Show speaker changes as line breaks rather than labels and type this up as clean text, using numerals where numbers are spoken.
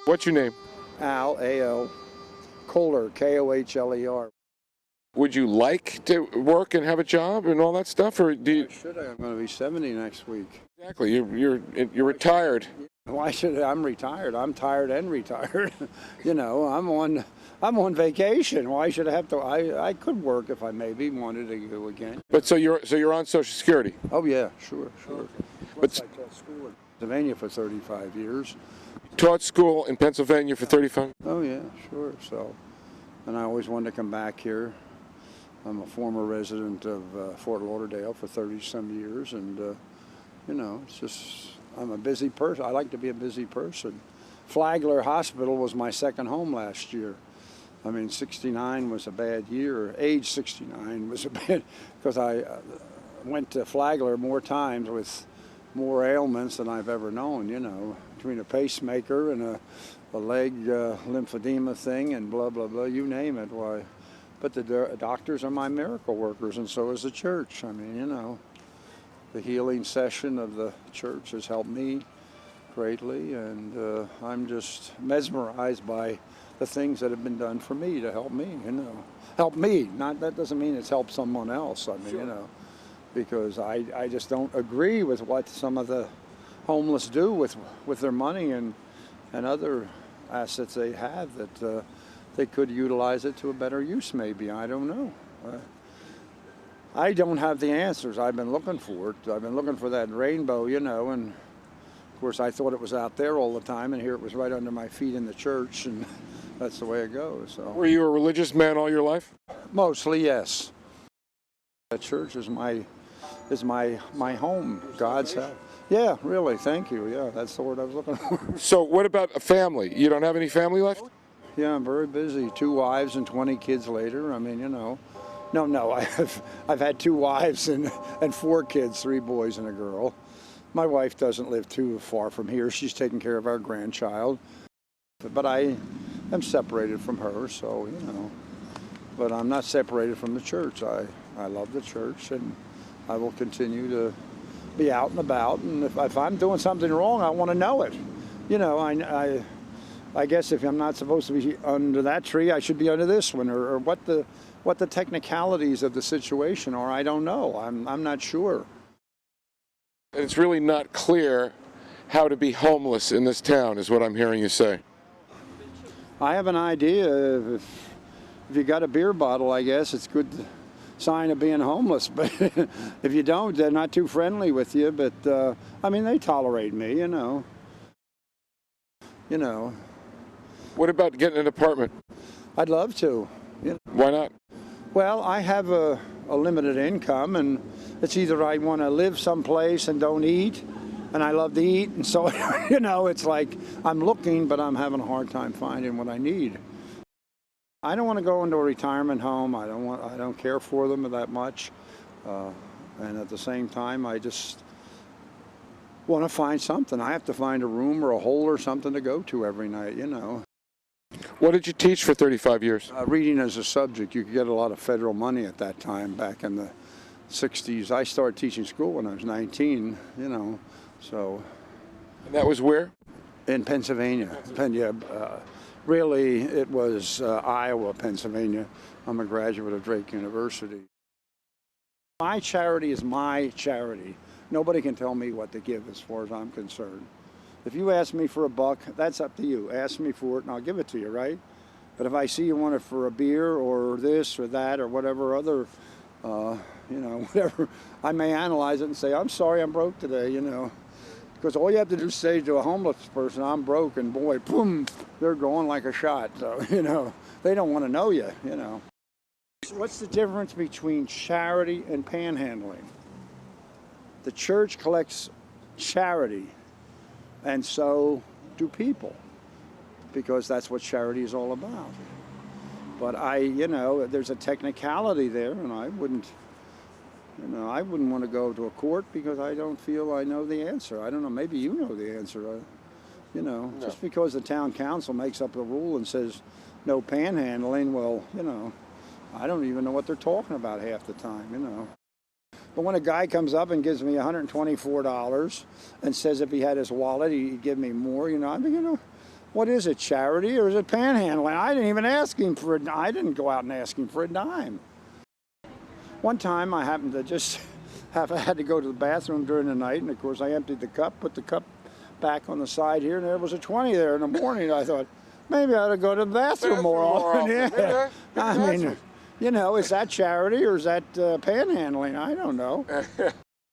What's your name?
Al, A-L, Kohler, K-O-H-L-E-R.
Would you like to work and have a job and all that stuff, or do you?
Should I? I'm going to be 70 next week.
Exactly. You're retired.
Why should I? I'm retired. I'm tired and retired. You know, I'm on vacation. Why should I have to? I could work if I maybe wanted to go again.
But so you're on Social Security.
Oh yeah, sure.
But
I taught school in Pennsylvania for 35 years.
taught school in Pennsylvania for 35.
Oh yeah, sure. So, and I always wanted to come back here. I'm a former resident of Fort Lauderdale for 30-some years, and you know, it's just I'm a busy person. I like to be a busy person. Flagler Hospital was my second home last year. I mean, 69 was a bad year. Age 69 was a bad, because I went to Flagler more times with more ailments than I've ever known, you know, between a pacemaker and a leg lymphedema thing and blah, blah, blah, you name it. Why? But the doctors are my miracle workers, and so is the church. I mean, you know, the healing session of the church has helped me greatly, and I'm just mesmerized by the things that have been done for me to help me, you know. Help me, not that doesn't mean it's helped someone else, I mean, sure. You know, because I just don't agree with what some of the homeless do with their money and other assets they have that they could utilize it to a better use maybe, I don't know. I don't have the answers. I've been looking for it. I've been looking for that rainbow, you know, and of course I thought it was out there all the time, and here it was right under my feet in the church, and that's the way it goes. So.
Were you a religious man all your life?
Mostly, yes. The church is my home, God's house. Yeah, really, thank you. Yeah, that's the word I was looking for.
So what about a family? You don't have any family left?
Yeah, I'm very busy. 2 wives and 20 kids later. I mean, you know. No, I've had 2 wives and 4 kids, 3 boys and a girl. My wife doesn't live too far from here. She's taking care of our grandchild. But I am separated from her, so, you know. But I'm not separated from the church. I love the church, and I will continue to be out and about. And if I'm doing something wrong, I want to know it. You know, I guess if I'm not supposed to be under that tree, I should be under this one, or what the technicalities of the situation are, I don't know. I'm not sure.
It's really not clear how to be homeless in this town, is what I'm hearing you say.
I have an idea. If you got a beer bottle, I guess it's a good sign of being homeless. But if you don't, they're not too friendly with you. But I mean, they tolerate me, you know. You know.
What about getting an apartment?
I'd love to. You know.
Why not?
Well, I have a limited income, and it's either I want to live someplace and don't eat, and I love to eat, and so, you know, it's like I'm looking, but I'm having a hard time finding what I need. I don't want to go into a retirement home. I don't care for them that much, and at the same time, I just want to find something. I have to find a room or a hole or something to go to every night, you know.
What did you teach for 35 years?
Reading as a subject. You could get a lot of federal money at that time, back in the 60s. I started teaching school when I was 19, you know, so.
And that was where?
In Pennsylvania. Really, it was Iowa, Pennsylvania. I'm a graduate of Drake University. My charity is my charity. Nobody can tell me what to give as far as I'm concerned. If you ask me for $1, that's up to you. Ask me for it and I'll give it to you, right? But if I see you want it for a beer or this or that or whatever other, you know, whatever, I may analyze it and say, I'm sorry I'm broke today, you know. Because all you have to do is say to a homeless person, I'm broke, and boy, boom, they're going like a shot. So, you know, they don't want to know you, you know. What's the difference between charity and panhandling? The church collects charity, and so do people, because that's what charity is all about. But you know, there's a technicality there, and I wouldn't want to go to a court because I don't feel I know the answer. I don't know, maybe you know the answer. You know, no. Just because the town council makes up a rule and says no panhandling, well, you know, I don't even know what they're talking about half the time, you know. But when a guy comes up and gives me $124 and says if he had his wallet, he'd give me more, you know, I mean, you know, what is it, charity or is it panhandling? I didn't even ask him for it. I didn't go out and ask him for a dime. One time I happened to just I had to go to the bathroom during the night, and of course I emptied the cup, put the cup back on the side here, and there was a 20 there in the morning. I thought, maybe I ought to go to the bathroom more often. Yeah. I mean, you know, is that charity or is that panhandling? I don't know.